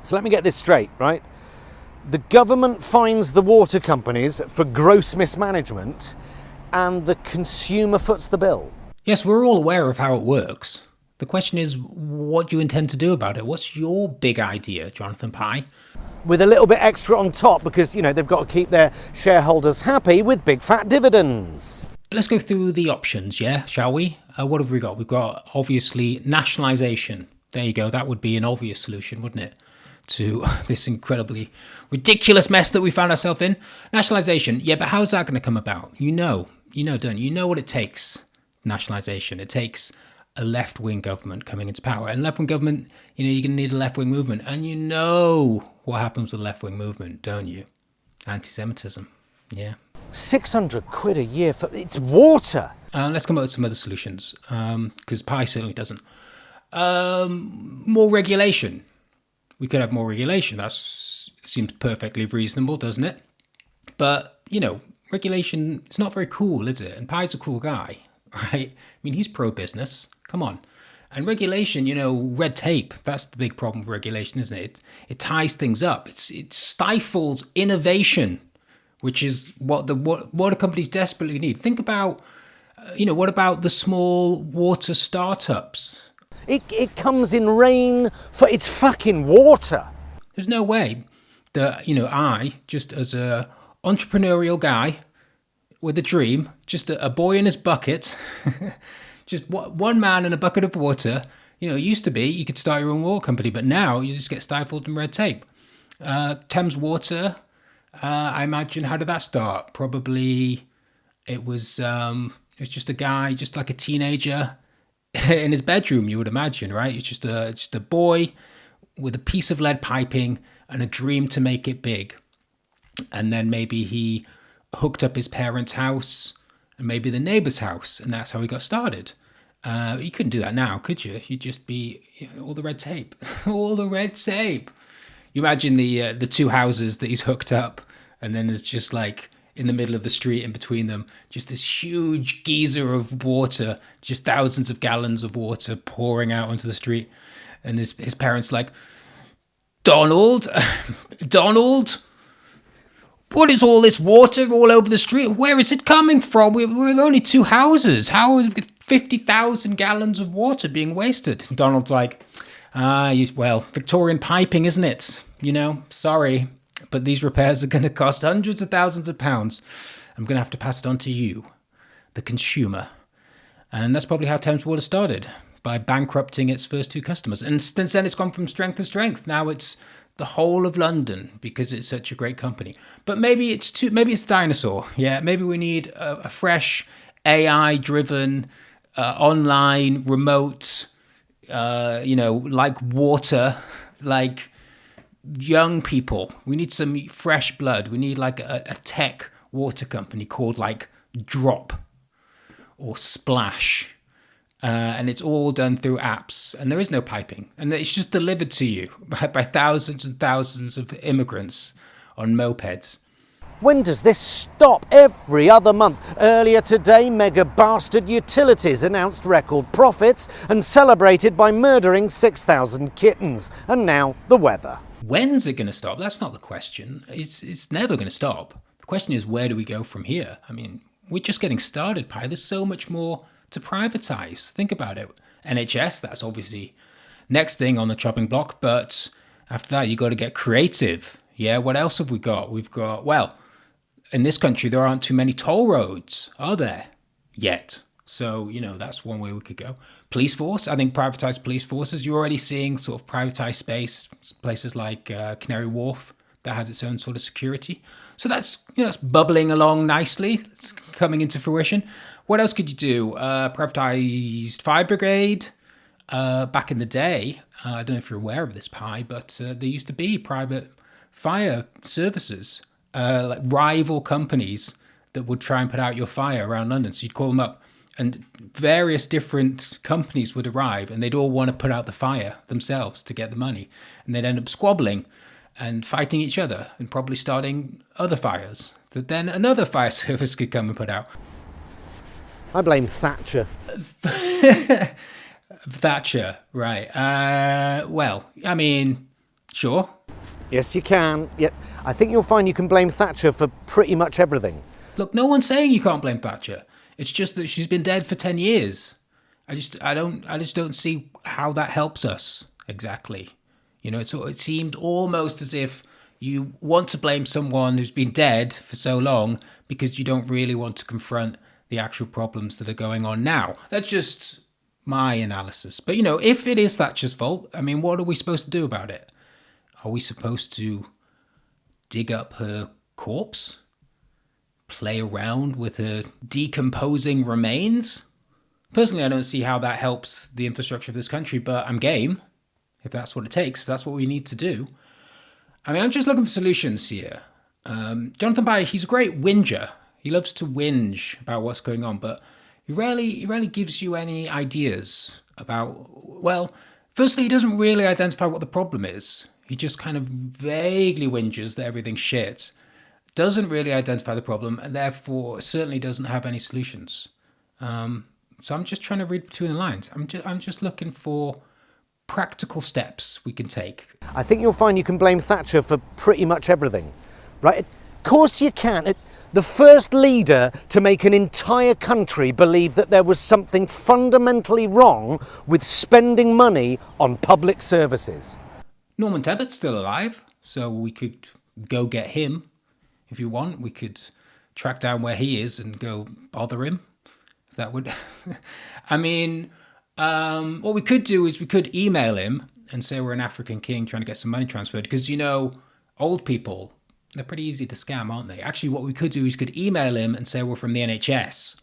So let me get this straight, right? The government fines the water companies for gross mismanagement and the consumer foots the bill. Yes, we're all aware of how it works. The question is, what do you intend to do about it? What's your big idea, Jonathan Pye? With a little bit extra on top because, they've got to keep their shareholders happy with big fat dividends. Let's go through the options, yeah, shall we? What have we got? We've got, obviously, nationalisation. There you go. That would be an obvious solution, wouldn't it, to this incredibly ridiculous mess that we found ourselves in? Nationalisation. Yeah, but how's that going to come about? You know, don't you? You know what it takes, nationalisation. It takes a left-wing government coming into power. And left-wing government, you're going to need a left-wing movement. And you know what happens with the left-wing movement, don't you? Anti-Semitism. Yeah. 600 quid a year for... It's water! Let's come up with some other solutions, because Pie certainly doesn't. More regulation. We could have more regulation. That seems perfectly reasonable, doesn't it? But, regulation, it's not very cool, is it? And Pie's a cool guy, right? I mean, he's pro-business. Come on. And regulation, red tape, that's the big problem with regulation, isn't it? It ties things up. It stifles innovation, which is what water companies desperately need. Think about, what about the small water startups? It comes in rain for its fucking water. There's no way that, I, just as a entrepreneurial guy with a dream, just a boy in his bucket, just one man and a bucket of water, it used to be you could start your own water company, but now you just get stifled in red tape. Thames Water, I imagine, how did that start? Probably it was just a guy, just like a teenager in his bedroom, you would imagine, right? It's just a boy with a piece of lead piping and a dream to make it big. And then maybe he hooked up his parents' house and maybe the neighbor's house, and that's how he got started. You couldn't do that now, could you? You'd just be all the red tape, all the red tape. You imagine the two houses that he's hooked up, and then there's just like in the middle of the street in between them, just this huge geyser of water, just thousands of gallons of water pouring out onto the street. And his parents like, Donald, what is all this water all over the street? Where is it coming from? We're only two houses. How are 50,000 gallons of water being wasted? Donald's like, Victorian piping, isn't it? Sorry, but these repairs are going to cost hundreds of thousands of pounds. I'm going to have to pass it on to you, the consumer. And that's probably how Thames Water started, by bankrupting its first two customers. And since then, it's gone from strength to strength. Now it's the whole of London because it's such a great company. But maybe it's dinosaur. Yeah, maybe we need a fresh AI-driven, online, remote, like water, like young people. We need some fresh blood. We need like a tech water company called like Drop or Splash. And it's all done through apps, and there is no piping, and it's just delivered to you by thousands and thousands of immigrants on mopeds. When does this stop? Every other month. Earlier today, mega bastard utilities announced record profits and celebrated by murdering 6,000 kittens. And now the weather. When's it going to stop? That's not the question. It's never going to stop. The question is, where do we go from here? I mean, we're just getting started, Pi. There's so much more to privatise. Think about it. NHS, that's obviously next thing on the chopping block, but after that you got to get creative. Yeah, what else have we got? We've got, in this country there aren't too many toll roads, are there? Yet. So, that's one way we could go. Police force, I think privatised police forces. You're already seeing sort of privatised space, places like Canary Wharf, that has its own sort of security. So that's bubbling along nicely. It's coming into fruition. What else could you do? Privatised fire brigade. Back in the day, I don't know if you're aware of this, Pi, but there used to be private fire services, like rival companies that would try and put out your fire around London. So you'd call them up, and various different companies would arrive, and they'd all want to put out the fire themselves to get the money. And they'd end up squabbling and fighting each other and probably starting other fires that then another fire service could come and put out. I blame Thatcher. Thatcher, right. Sure. Yes, you can. Yeah, I think you'll find you can blame Thatcher for pretty much everything. Look, no one's saying you can't blame Thatcher. It's just that she's been dead for 10 years. I just don't see how that helps us exactly. You know, it seemed almost as if you want to blame someone who's been dead for so long because you don't really want to confront the actual problems that are going on now. That's just my analysis. But, you know, if it is Thatcher's fault, I mean, what are we supposed to do about it? Are we supposed to dig up her corpse? Play around with her decomposing remains? Personally, I don't see how that helps the infrastructure of this country, but I'm game, if that's what it takes, if that's what we need to do. I mean, I'm just looking for solutions here. Jonathan Pye, he's a great whinger. He loves to whinge about what's going on, but he rarely gives you any ideas about, well, firstly, he doesn't really identify what the problem is. He just kind of vaguely whinges that everything's shit, doesn't really identify the problem, and therefore certainly doesn't have any solutions. So I'm just trying to read between the lines. I'm just looking for practical steps we can take. I think you'll find you can blame Thatcher for pretty much everything, right? Of course you can. The first leader to make an entire country believe that there was something fundamentally wrong with spending money on public services. Norman Tebbett's still alive, so we could go get him if you want. We could track down where he is and go bother him. That would, I mean, what we could do is we could email him and say we're an African king trying to get some money transferred, because, you know, old people, they're pretty easy to scam, aren't they? Actually, what we could do is could email him and say we're from the NHS.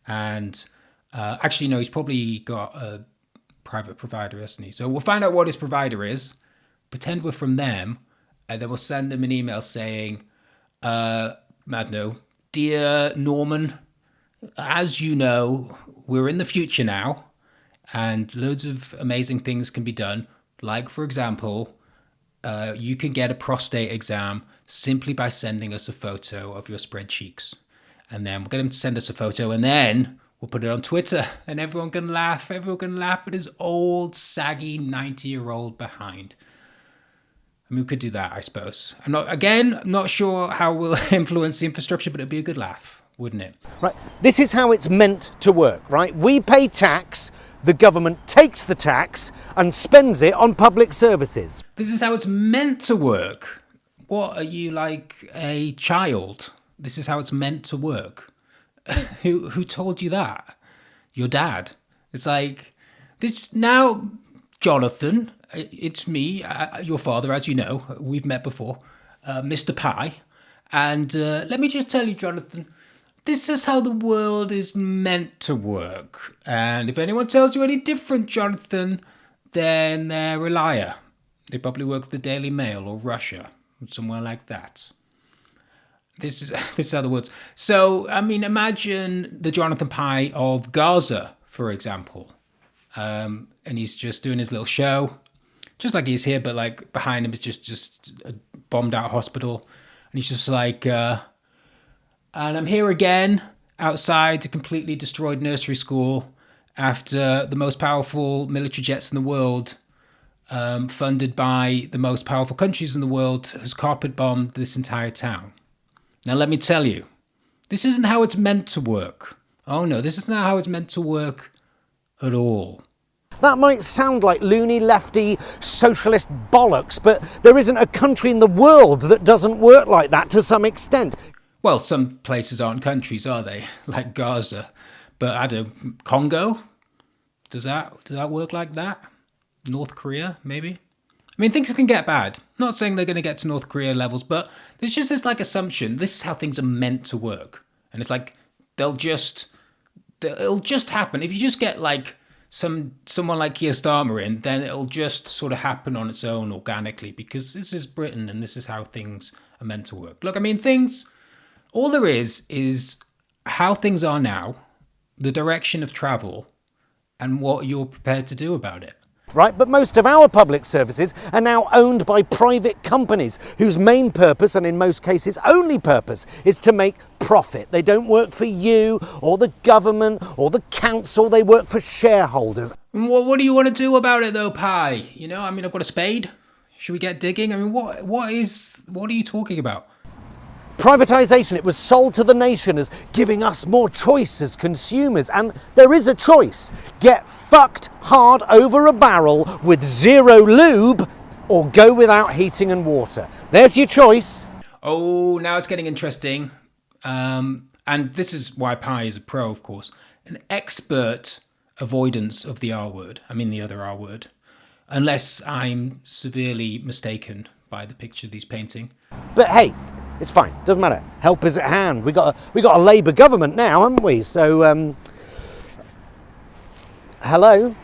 And actually, no, he's probably got a private provider, hasn't he? So we'll find out what his provider is, pretend we're from them, and then we'll send him an email saying, I don't know, dear Norman, as you know, we're in the future now, and loads of amazing things can be done. Like, for example, you can get a prostate exam simply by sending us a photo of your spread cheeks. And then we'll get him to send us a photo, and then we'll put it on Twitter, and everyone can laugh. Everyone can laugh at his old, saggy 90-year-old behind. I mean, we could do that, I suppose. I'm not sure how we'll influence the infrastructure, but it'd be a good laugh, wouldn't it? Right. This is how it's meant to work, right? We pay tax, the government takes the tax and spends it on public services. This is how it's meant to work. What, are you like a child? This is how it's meant to work. Who told you that? Your dad. It's like, this now, Jonathan, it's me, your father, as you know, we've met before, Mr. Pye. And let me just tell you, Jonathan, this is how the world is meant to work. And if anyone tells you any different, Jonathan, then they're a liar. They probably work at the Daily Mail or Russia, or somewhere like that. This is how the world's. So, I mean, imagine the Jonathan Pye of Gaza, for example. And he's just doing his little show, just like he's here, but like behind him is just a bombed out hospital. And he's just like, and I'm here again outside a completely destroyed nursery school after the most powerful military jets in the world, funded by the most powerful countries in the world, has carpet bombed this entire town. Now, let me tell you, this isn't how it's meant to work. Oh no, this is not how it's meant to work at all. That might sound like loony, lefty, socialist bollocks, but there isn't a country in the world that doesn't work like that to some extent. Well, some places aren't countries, are they? Like Gaza. But I don't know, Congo? Does that work like that? North Korea, maybe? I mean, things can get bad. Not saying they're going to get to North Korea levels, but there's just this like assumption. This is how things are meant to work. And it's like, it'll just happen. If you just get like someone like Keir Starmer in, then it'll just sort of happen on its own organically, because this is Britain and this is how things are meant to work. Look, I mean, all there is how things are now, the direction of travel, and what you're prepared to do about it. Right, but most of our public services are now owned by private companies whose main purpose, and in most cases only purpose, is to make profit. They don't work for you or the government or the council, they work for shareholders. What do you want to do about it though, Pye? You know, I mean, I've got a spade. Should we get digging? I mean, what are you talking about? Privatization, it was sold to the nation as giving us more choice as consumers, and there is a choice. Get fucked hard over a barrel with zero lube, or go without heating and water. There's your choice. Oh, now it's getting interesting. And this is why Pi is a pro, of course. An expert avoidance of the R word. I mean the other R word. Unless I'm severely mistaken by the picture he's painting. But hey, it's fine, doesn't matter. Help is at hand. We got a Labour government now, haven't we? So, hello?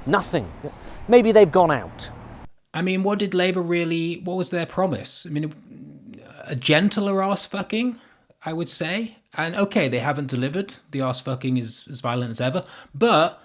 Nothing. Maybe they've gone out. I mean, what was their promise? I mean, a gentler arse fucking, I would say. And okay, they haven't delivered. The arse fucking is as violent as ever. But,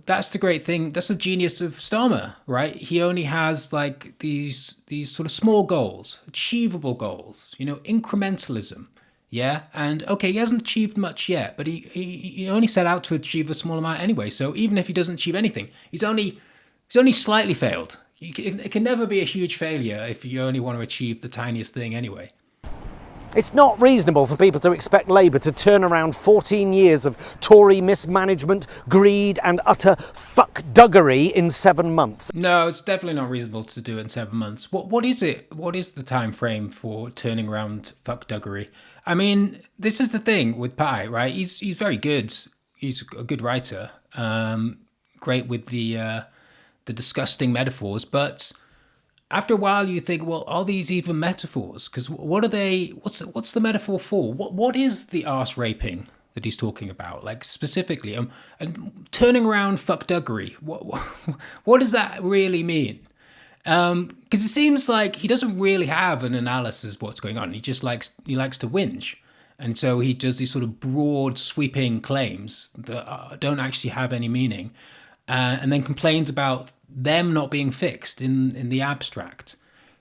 that's the great thing. That's the genius of Starmer, right? He only has like these sort of small goals, achievable goals, incrementalism. Yeah. And okay, he hasn't achieved much yet, but he only set out to achieve a small amount anyway. So even if he doesn't achieve anything, he's only slightly failed. It can never be a huge failure if you only want to achieve the tiniest thing anyway. It's not reasonable for people to expect Labour to turn around 14 years of Tory mismanagement, greed and utter fuckduggery in 7 months. No, it's definitely not reasonable to do it in 7 months. What is it? What is the time frame for turning around fuckduggery? I mean, this is the thing with Pi, right? He's very good. He's a good writer. Great with the disgusting metaphors, but after a while you think, well, are these even metaphors? Because what are they? What's the metaphor for? What is the arse raping that he's talking about? Like specifically, and turning around fuckduggery. What does that really mean? Because it seems like he doesn't really have an analysis of what's going on. He just likes to whinge, and so he does these sort of broad, sweeping claims that don't actually have any meaning, and then complains about them not being fixed in the abstract.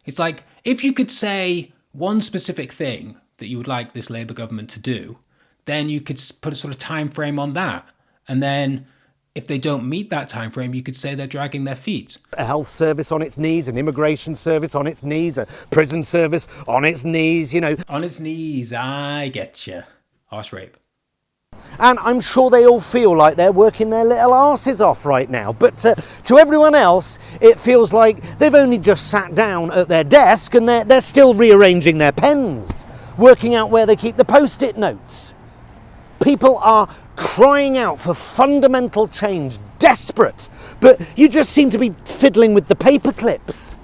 It's like, if you could say one specific thing that you would like this Labour government to do, then you could put a sort of time frame on that. And then if they don't meet that time frame, you could say they're dragging their feet. A health service on its knees, an immigration service on its knees, a prison service on its knees, On its knees, I get you. Arse rape. And I'm sure they all feel like they're working their little arses off right now. But to everyone else, it feels like they've only just sat down at their desk and they're still rearranging their pens, working out where they keep the post-it notes. People are crying out for fundamental change, desperate, but you just seem to be fiddling with the paper clips.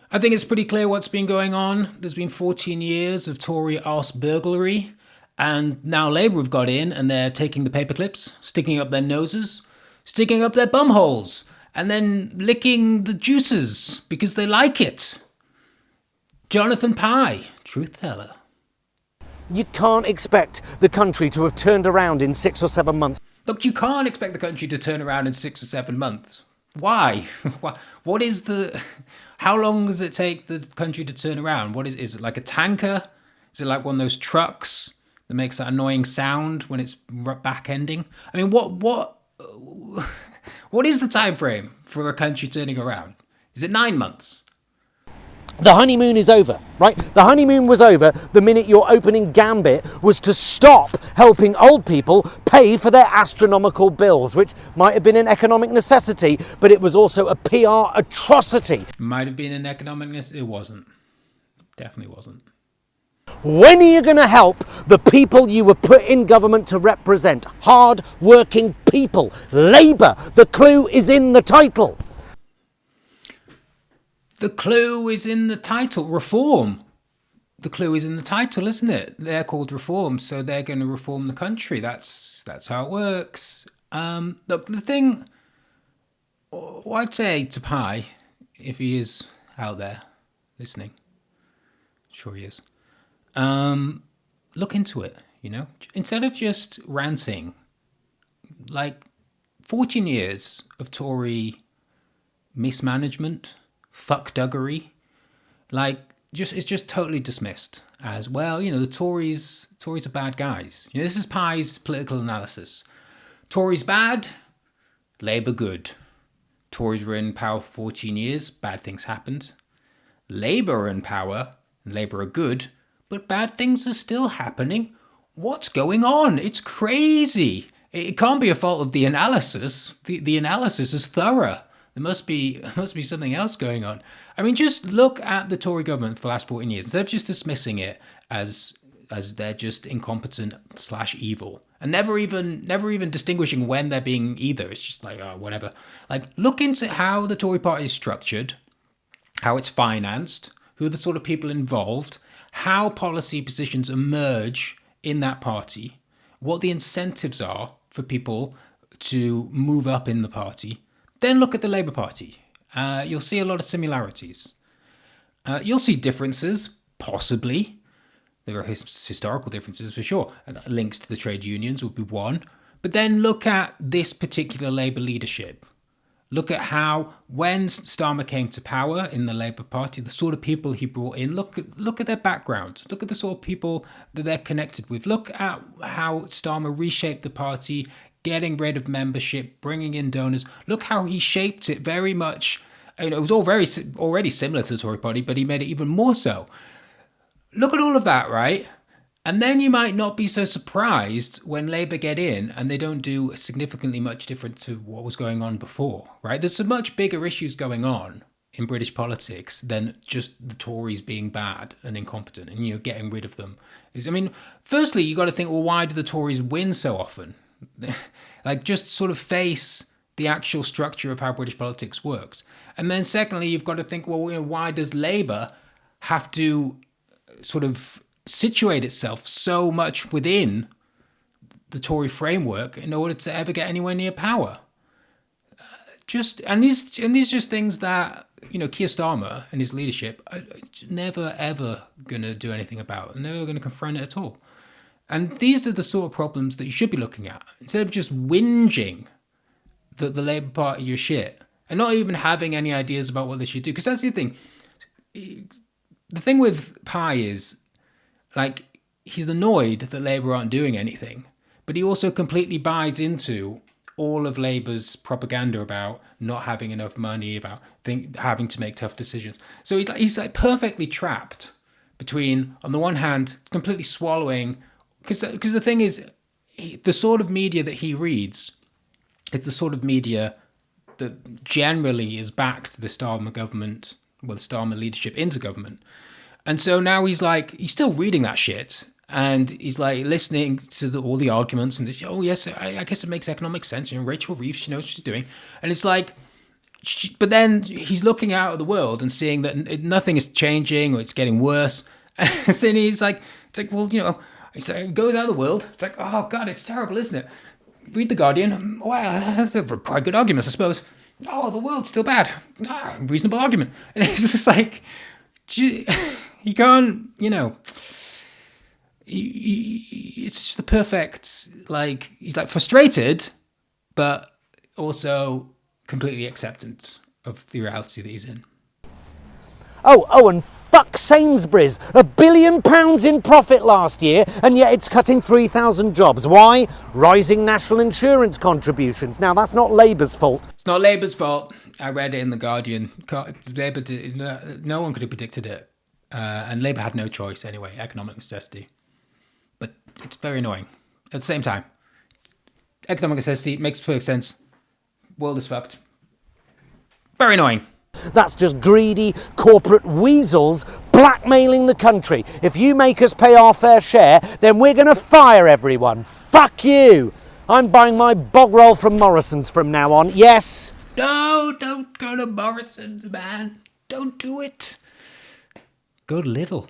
I think it's pretty clear what's been going on. There's been 14 years of Tory arse burglary. And now Labour have got in and they're taking the paper clips, sticking up their noses, sticking up their bum holes, and then licking the juices because they like it. Jonathan Pye, truth teller. You can't expect the country to have turned around in 6 or 7 months. Look, you can't expect the country to turn around in 6 or 7 months. Why? What is how long does it take the country to turn around? Is it like a tanker? Is it like one of those trucks that makes that annoying sound when it's back ending? I mean, what is the time frame for a country turning around? Is it 9 months? The honeymoon is over, right? The honeymoon was over the minute your opening gambit was to stop helping old people pay for their astronomical bills, which might have been an economic necessity, but it was also a PR atrocity. Might have been an economic necessity. It wasn't. Definitely wasn't. When are you going to help the people you were put in government to represent? Hard-working people. Labour. The clue is in the title. The clue is in the title. Reform. The clue is in the title, isn't it? They're called Reform, so they're going to reform the country. That's how it works. Look, the thing, what I'd say to Pi, if he is out there listening, sure he is, look into it, Instead of just ranting, like 14 years of Tory mismanagement, fuckduggery, it's just totally dismissed as, well, the Tories are bad guys. This is Pi's political analysis. Tories bad, Labour good. Tories were in power for 14 years, bad things happened. Labour are in power, and Labour are good, but bad things are still happening. What's going on? It's crazy. It can't be a fault of the analysis. The analysis is thorough. There must be something else going on. I mean, just look at the Tory government for the last 14 years. Instead of just dismissing it as they're just incompetent / evil, and never even distinguishing when they're being either. It's just like, oh, whatever. Like, look into how the Tory party is structured, how it's financed, who are the sort of people involved, how policy positions emerge in that party, what the incentives are for people to move up in the party. Then look at the Labour Party. You'll see a lot of similarities. You'll see differences, possibly. There are historical differences for sure. Links to the trade unions would be one. But then look at this particular Labour leadership. Look at how, when Starmer came to power in the Labour Party, the sort of people he brought in, look at their background. Look at the sort of people that they're connected with. Look at how Starmer reshaped the party, getting rid of membership, bringing in donors. Look how he shaped it very much. It was all already similar to the Tory party, but he made it even more so. Look at all of that, right? And then you might not be so surprised when Labour get in and they don't do significantly much different to what was going on before, right? There's some much bigger issues going on in British politics than just the Tories being bad and incompetent and, getting rid of them. Firstly, you got to think, well, why do the Tories win so often? Like, just sort of face the actual structure of how British politics works. And then secondly, you've got to think, well, why does Labour have to sort of situate itself so much within the Tory framework in order to ever get anywhere near power? These just things that Keir Starmer and his leadership are never ever gonna do anything about, never gonna confront it at all. And these are the sort of problems that you should be looking at instead of just whinging that the Labour Party are shit and not even having any ideas about what they should do. Because that's the thing. The thing with Pye is, like, he's annoyed that Labour aren't doing anything, but he also completely buys into all of Labour's propaganda about not having enough money, about having to make tough decisions. So he's perfectly trapped between, on the one hand, completely swallowing, because the thing is, the sort of media that he reads is the sort of media that generally is backed the Starmer government, well, the Starmer leadership into government. And so now he's still reading that shit, and he's listening to all the arguments, and oh yes, I guess it makes economic sense. Rachel Reeves, she knows what she's doing, and it's like, but then he's looking out at the world and seeing that nothing is changing or it's getting worse. And so he's like, well, he goes out of the world. It's like, oh god, it's terrible, isn't it? Read The Guardian. Well, they're quite good arguments, I suppose. Oh, the world's still bad. Reasonable argument. And it's just like, he can't, it's just the perfect, he's frustrated, but also completely acceptant of the reality that he's in. Oh, and fuck Sainsbury's. £1 billion in profit last year, and yet it's cutting 3,000 jobs. Why? Rising national insurance contributions. Now, that's not Labour's fault. It's not Labour's fault. I read it in The Guardian. Labour no one could have predicted it. And Labour had no choice anyway, economic necessity. But it's very annoying. At the same time, economic necessity makes perfect sense. World is fucked. Very annoying. That's just greedy corporate weasels blackmailing the country. If you make us pay our fair share, then we're going to fire everyone. Fuck you. I'm buying my bog roll from Morrison's from now on. Yes. No, don't go to Morrison's, man. Don't do it. Go to Lidl.